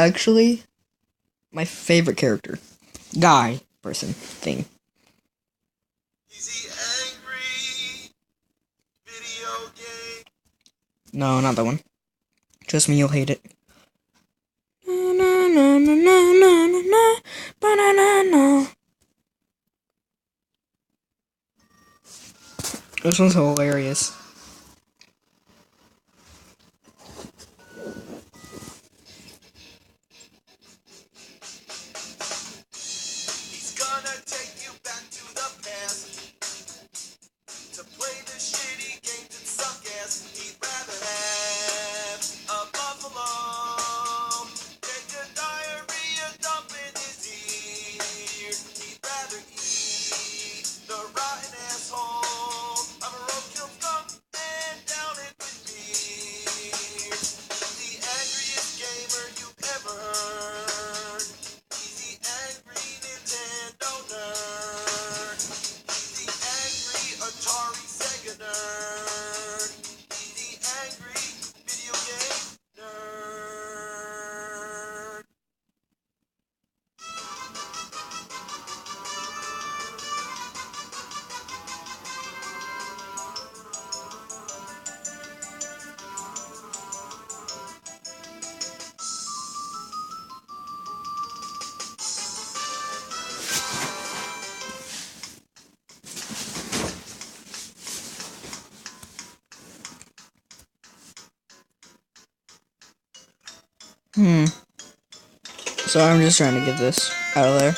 actually my favorite character. Guy, person, thing. Is he angry? Video game. No, not that one. Trust me, you'll hate it. Na, na, na, na, na, na, na, ba-na-na-na. This one's hilarious. He's gonna take you back to the past to play the shitty games that suck ass. He'd rather have a buffalo take a diarrhea dump in his ear. He'd rather eat the rotten asshole of a roadkill skunk and down it with beer. He's the angriest gamer you've ever heard. He's the angry Nintendo nerd. He's the angry Atari Sega nerd. He's the angry video game nerd. So I'm just trying to get this out of there.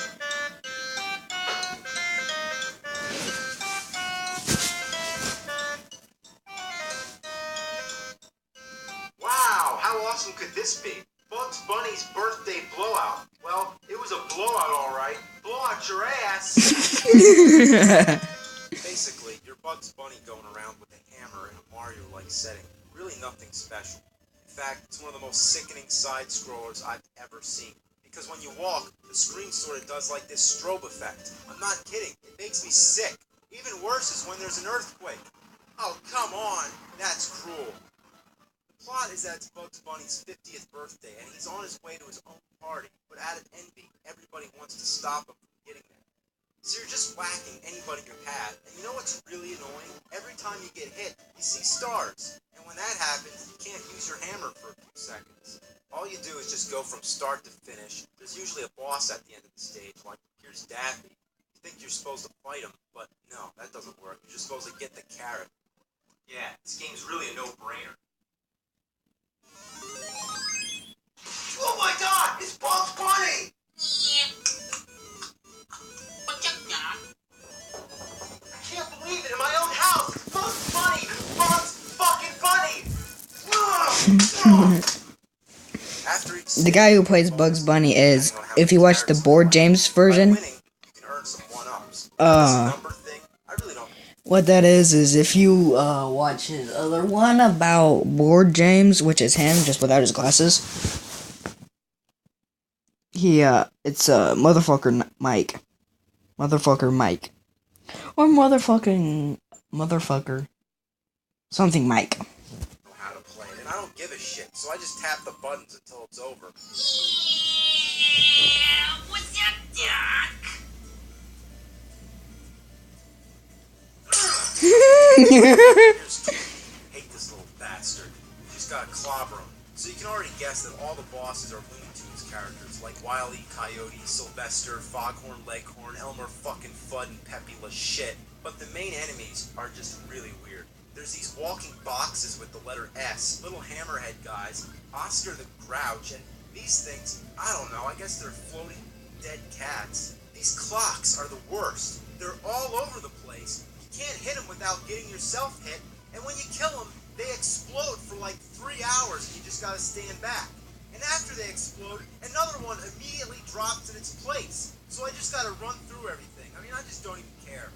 Wow, how awesome could this be? Bugs Bunny's birthday blowout. Well, it was a blowout, alright. Blow out your ass. Basically, you're Bugs Bunny going around with a hammer in a Mario-like setting. Really nothing special. In fact, it's one of the most sickening side-scrollers I've ever seen. Because when you walk, the screen sort of does like this strobe effect. I'm not kidding, it makes me sick. Even worse is when there's an earthquake. Oh, come on, that's cruel. The plot is that it's Bugs Bunny's 50th birthday, and he's on his way to his own party, but out of envy, everybody wants to stop him from getting there. So you're just whacking anybody in your path, and you know what's really annoying? Every time you get hit, you see stars, and when that happens, you can't use your hammer for a few seconds. All you do is just go from start to finish. There's usually a boss at the end of the stage, like here's Daffy. You think you're supposed to fight him, but no, that doesn't work. You're just supposed to get the carrot. Yeah, this game's really a no-brainer. Oh my god, it's Bugs Bunny! I can't believe it, in my own house! Bugs Bunny! Bugs fucking Bunny! The guy who plays Bugs Bunny is, if you watch the Board James version, what that is if you watch his other one about Board James, which is him, just without his glasses, it's Motherfucker Mike. Motherfucker Mike. Or Motherfucker. Something Mike. How to play it, and I don't give a shit, so I just tap the buttons until it's over. Yeah, what's up, Doc? Hate this little bastard. You just gotta clobber him. So you can already guess that all the bosses are Looney Tunes characters, like Wile E. Coyote, Sylvester, Foghorn Leghorn, Elmer fucking Fudd, and Peppy La Shit. But the main enemies are just really weird. There's these walking boxes with the letter S, little hammerhead guys, Oscar the Grouch, and these things, I don't know, I guess they're floating dead cats. These clocks are the worst. They're all over the place. You can't hit them without getting yourself hit, and when you kill them, they explode for like 3 hours and you just gotta stand back. And after they explode, another one immediately drops in its place. So I just gotta run through everything. I mean, I just don't even care.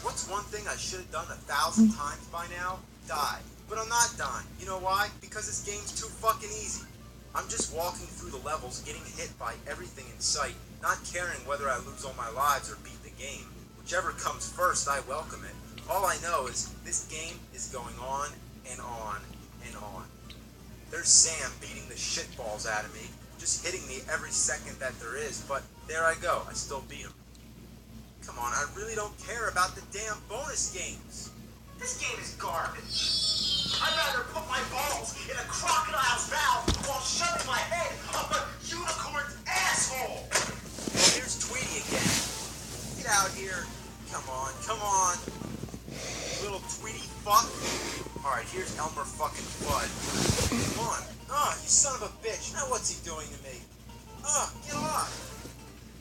What's one thing I should have done 1,000 times by now? Die. But I'm not dying. You know why? Because this game's too fucking easy. I'm just walking through the levels, getting hit by everything in sight, not caring whether I lose all my lives or beat the game. Whichever comes first, I welcome it. All I know is this game is going on and on and on. There's Sam beating the shitballs out of me, just hitting me every second that there is, but there I go, I still beat him. Come on, I really don't care about the damn bonus games. This game is garbage. I'd rather put my balls in a crocodile's mouth while shoving my head up a unicorn's asshole. Well, here's Tweety again. Get out here. Come on, come on. Little Tweety fuck. Alright, here's Elmer fucking Fudd. Come on. Oh, you son of a bitch. Now what's he doing to me? Oh, get off.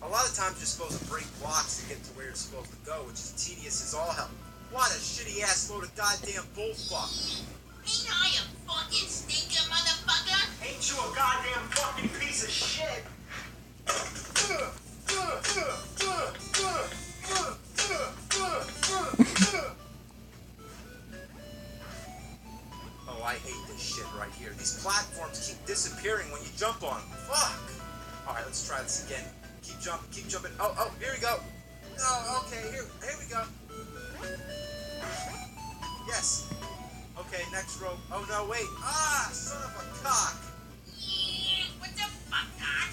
A lot of times you're supposed to break blocks to get to where you're supposed to go, which is tedious as all hell. What a shitty ass load of goddamn bullfuck. Ain't I a fucking stinker, motherfucker? Ain't you a goddamn fucking piece of shit? Oh, I hate this shit right here. These platforms keep disappearing when you jump on them. Fuck! Alright, let's try this again. Keep jumping. Oh, here we go. Oh, okay, here we go. Yes. Okay, next row. Oh, no, wait. Ah, son of a cock. Yeah, what the fuck, God?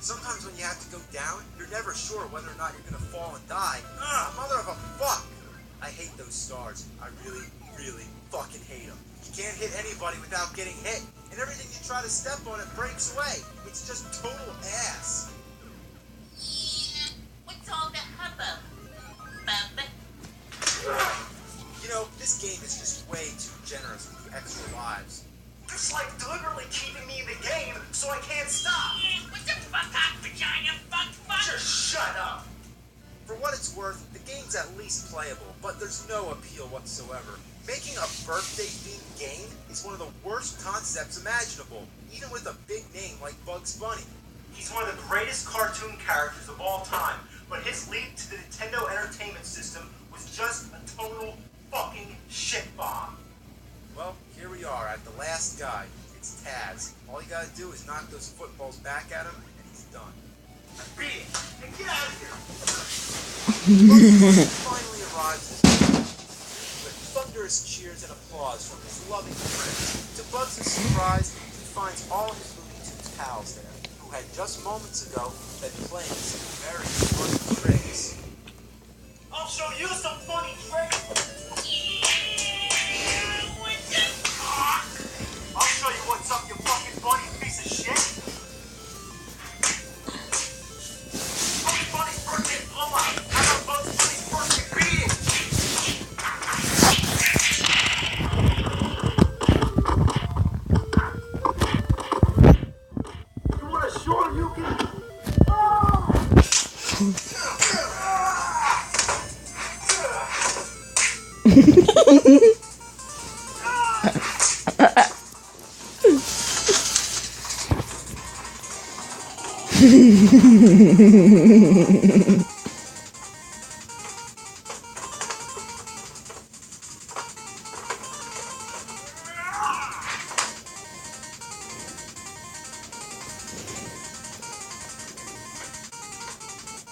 Sometimes when you have to go down, you're never sure whether or not you're gonna fall and die. Ah, mother of a fuck! I hate those stars. I really, really fucking hate them. You can't hit anybody without getting hit, and everything you try to step on, it breaks away. It's just total ass. Yeah, what's all the hubbub? Bub? You know, this game is just way too generous with the extra lives. It's like deliberately keeping me in the game so I can't stop. Yeah, what the fuck, hot vagina, fuck? Just shut up. For what it's worth, the game's at least playable, but there's no appeal whatsoever. Making a birthday-themed game is one of the worst concepts imaginable, even with a big name like Bugs Bunny. He's one of the greatest cartoon characters of all time, but his leap to the Nintendo Entertainment System was just a total fucking shit bomb. Well, here we are at the last guy. It's Taz. All you gotta do is knock those footballs back at him, and he's done. Beat it and get out of here. Bugs finally arrives with thunderous cheers and applause from his loving friends. To Bugs' surprise, he finds all his Looney Tunes pals there, who had just moments ago been playing some very funny tricks. I'll show you some funny tricks. Yeah, what the fuck? I'll show you what's up, you fucking bunny piece of shit. Bugs Bunny's birthday blowout. How about Bugs Bunny's birthday beating? You want to show him you can...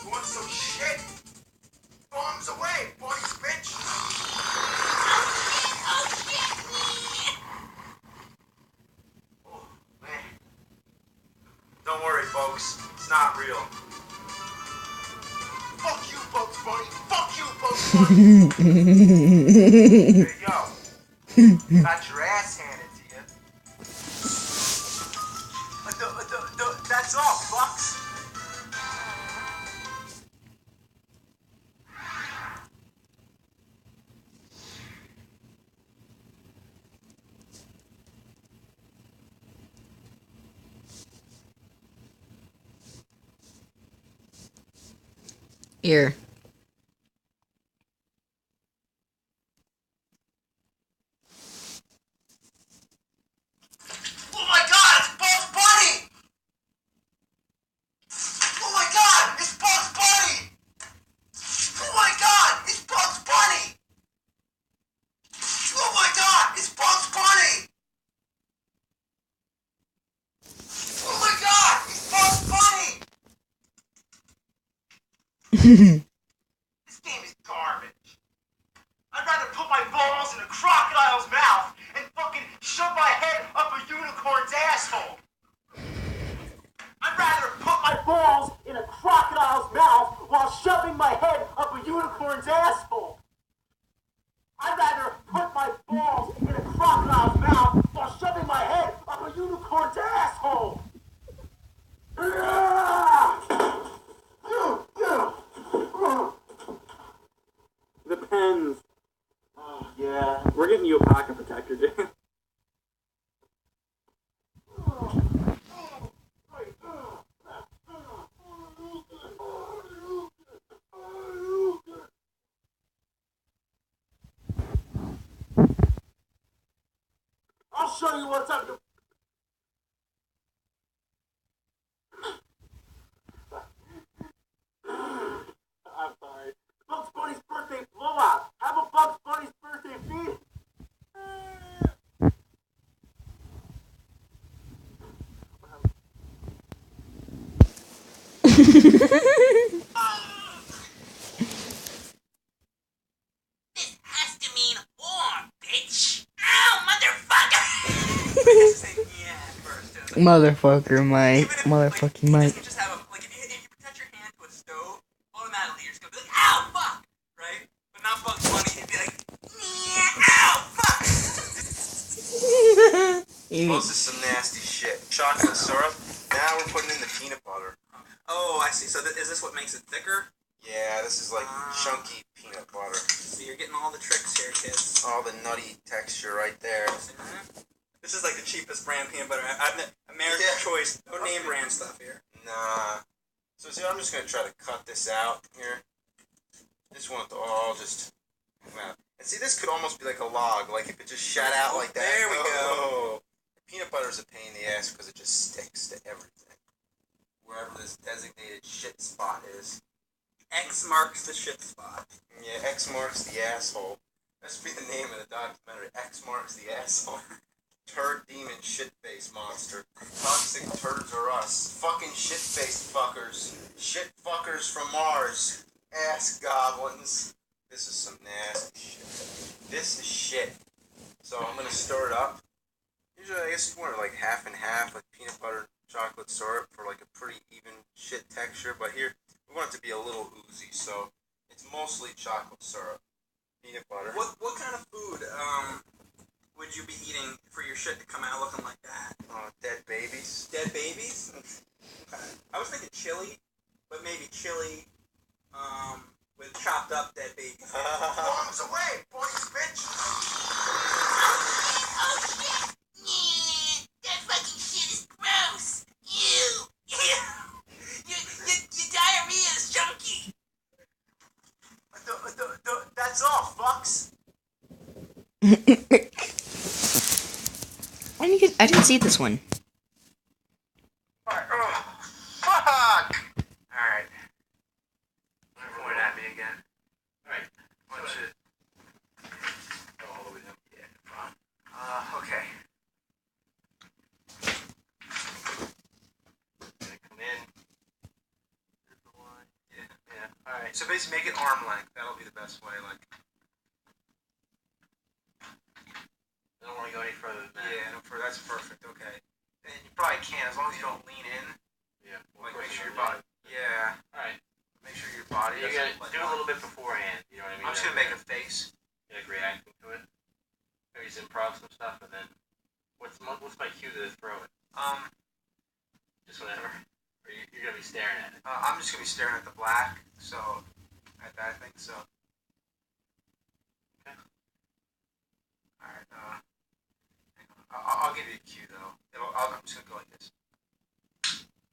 You want some shit? Bombs away, boys, bitch! Oh shit, Oh, man. Don't worry, folks. It's not real. Fuck you, Bugs Bunny! Fuck you, Bugs Bunny! There you go. Got your ass handed to you. That's all, fucks. Here. Oh my god, it's Bugs Bunny! Oh my god, it's Bugs Bunny! Oh my god, it's Bugs Bunny! Oh my god, it's Bugs Bunny! Oh my god, it's Bugs Bunny! This game is garbage. I'd rather put my balls in a crocodile's mouth and fucking shove my head up a unicorn's asshole. I'd rather put my balls in a crocodile's mouth while shoving my head up a unicorn's asshole. I'd rather put my balls in a crocodile's mouth while shoving my head up a unicorn's asshole. Depends. Oh, yeah. We're getting you a pocket protector, dude. I'll show you what's up. I'm sorry. Bugs Bunny's birthday blowout. Have a Bugs Bunny's birthday feed. This has to mean war, bitch. Ow, motherfucker! Motherfucker, Mike. Motherfucking Mike. You can just have a, like, if you touch your hand to a stove, automatically you're just gonna be like, ow, fuck! Right? But not Bugs Bunny, you'd be like, ow, fuck! Well, this is some nasty shit. Chocolate syrup. Now we're putting in the peanut butter. Oh, I see. So is this what makes it thicker? Yeah, this is like chunky peanut butter. So you're getting all the tricks here, kids. All the nutty texture right there. This is like the cheapest brand peanut butter. American Choice. No name brand stuff here. Nah. So see, I'm just gonna try to cut this out here. Just want it to all just come out. And see, this could almost be like a log, like if it just shot out like that. There we go. Peanut butter is a pain in the ass because it just sticks to everything. Wherever this designated shit spot is. X marks the shit spot. Yeah, X marks the asshole. That should be the name of the documentary. X marks the asshole. Turd demon shit-face monster. Toxic turds are us. Fucking shit-faced fuckers. Shit fuckers from Mars. Ass goblins. This is some nasty shit. This is shit. So I'm gonna stir it up. Usually I guess you want it like half and half, like peanut butter chocolate syrup for like a pretty even shit texture. But here we want it to be a little oozy, so it's mostly chocolate syrup. Peanut butter. What kind of food would you be eating for your shit to come out looking like that? Dead babies. Dead babies? Okay. I was thinking chili, but maybe chili with chopped up dead babies. Bombs away, boys, bitch! Oh shit! Yeah, that fucking shit is gross. Ew. Your diarrhea is chunky. That's all, fucks. I didn't see this one. Alright, fuck! Alright. Point at me again. Alright. What's it? Go all the way down. Yeah, fine. Okay. Gonna come in. Here's the line. Yeah. Alright, so basically make it arm length. That'll be the best way, like. I don't want to go any further than that. Yeah, no further. That's perfect. Okay. And you probably can as long as you don't lean in. Yeah. Like make sure your body. Yeah. All right. Make sure your body. You gotta do a little bit beforehand. You know what I mean? I'm just gonna make a face. Like reacting to it. Maybe just improv some stuff, and then what's my cue to throw it? Just whatever. Or you're gonna be staring at it. I'm just gonna be staring at the black. So at that thing. So. Okay. All right. I'll give you a cue though. I'm just gonna go like this.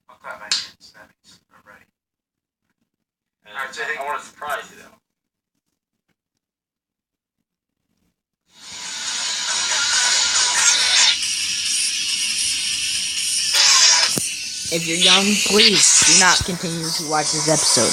I'll clap my hands. That means I'm ready. Alright, so I want to surprise you though. If you're young, please do not continue to watch this episode.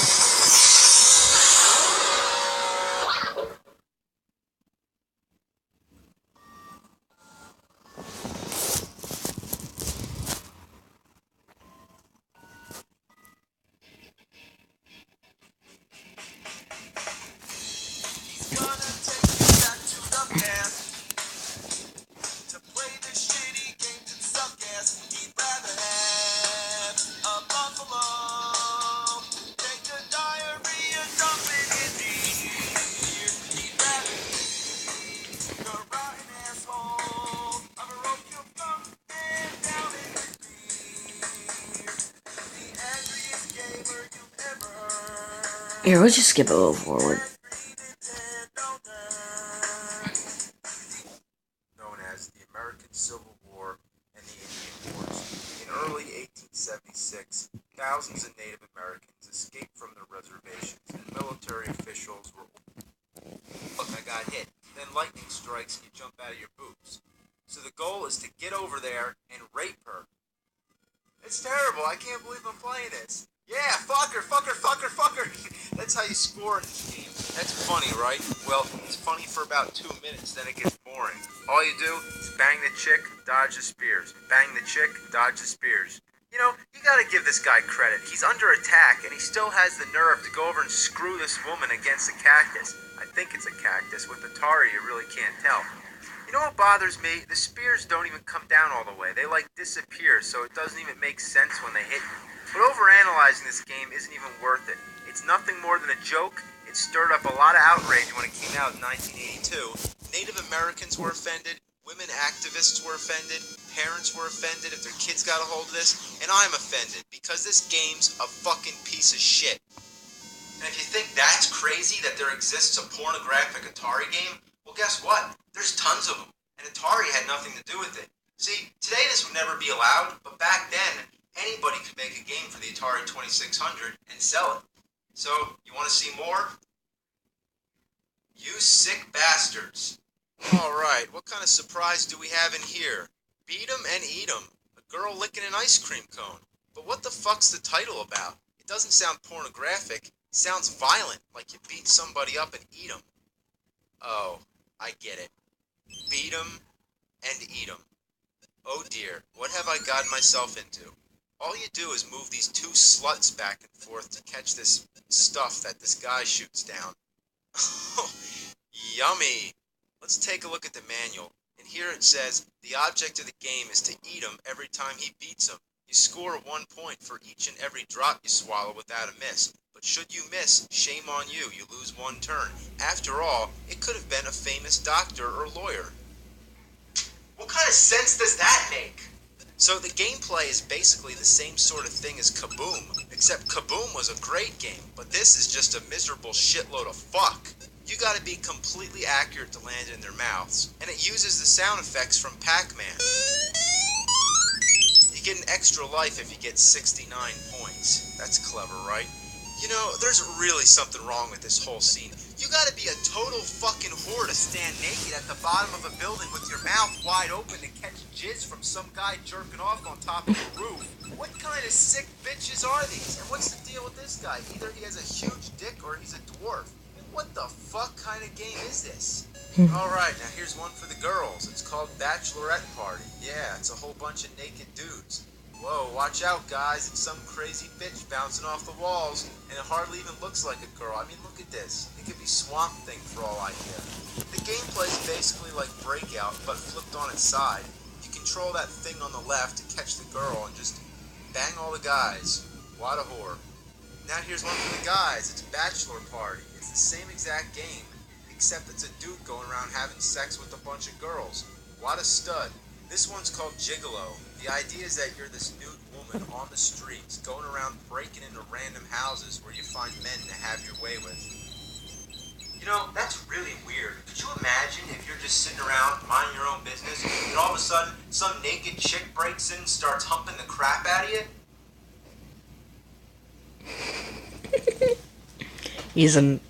Here, we'll just skip a little forward. Known as the American Civil War and the Indian Wars. In early 1876, thousands of Native Americans escaped from their reservations, and military officials were... Look, I got hit. Then lightning strikes and you jump out of your boots. So the goal is to get over there and rape her. It's terrible. I can't believe I'm playing this. Yeah, fuck her, fuck her, fuck her, fuck her. That's how you score in this game. That's funny, right? Well, it's funny for about 2 minutes, then it gets boring. All you do is bang the chick, dodge the spears. Bang the chick, dodge the spears. You know, you gotta give this guy credit. He's under attack, and he still has the nerve to go over and screw this woman against a cactus. I think it's a cactus. With Atari, you really can't tell. You know what bothers me? The spears don't even come down all the way. They, like, disappear, so it doesn't even make sense when they hit you. But overanalyzing this game isn't even worth it. It's nothing more than a joke. It stirred up a lot of outrage when it came out in 1982. Native Americans were offended. Women activists were offended. Parents were offended if their kids got a hold of this. And I'm offended because this game's a fucking piece of shit. And if you think that's crazy that there exists a pornographic Atari game, well, guess what? There's tons of them. And Atari had nothing to do with it. See, today this would never be allowed, but back then, anybody could make a game for the Atari 2600 and sell it. So, you want to see more? You sick bastards. Alright, what kind of surprise do we have in here? Beat 'em and eat 'em. A girl licking an ice cream cone. But what the fuck's the title about? It doesn't sound pornographic. It sounds violent, like you beat somebody up and eat 'em. Oh, I get it. Beat 'em and eat 'em. Oh dear, what have I gotten myself into? All you do is move these two sluts back and forth to catch this stuff that this guy shoots down. Yummy! Let's take a look at the manual. And here it says, the object of the game is to eat him every time he beats him. You score 1 point for each and every drop you swallow without a miss. But should you miss, shame on you. You lose 1 turn. After all, it could have been a famous doctor or lawyer. What kind of sense does that make? So the gameplay is basically the same sort of thing as Kaboom, except Kaboom was a great game, but this is just a miserable shitload of fuck. You gotta be completely accurate to land in their mouths, and it uses the sound effects from Pac-Man. You get an extra life if you get 69 points. That's clever, right? You know, there's really something wrong with this whole scene. You gotta be a total fucking whore to stand naked at the bottom of a building with your mouth wide open to catch jizz from some guy jerking off on top of a roof. What kind of sick bitches are these? And what's the deal with this guy? Either he has a huge dick or he's a dwarf. And what the fuck kind of game is this? Alright, now here's one for the girls. It's called Bachelorette Party. Yeah, it's a whole bunch of naked dudes. Whoa, watch out guys, it's some crazy bitch bouncing off the walls, and it hardly even looks like a girl. I mean, look at this. It could be Swamp Thing for all I care. The gameplay is basically like Breakout, but flipped on its side. You control that thing on the left to catch the girl and just bang all the guys. What a whore. Now here's one for the guys. It's Bachelor Party. It's the same exact game, except it's a dude going around having sex with a bunch of girls. What a stud. This one's called Gigolo. The idea is that you're this nude woman on the streets, going around breaking into random houses where you find men to have your way with. You know, that's really weird. Could you imagine if you're just sitting around minding your own business, and all of a sudden, some naked chick breaks in and starts humping the crap out of you? He's an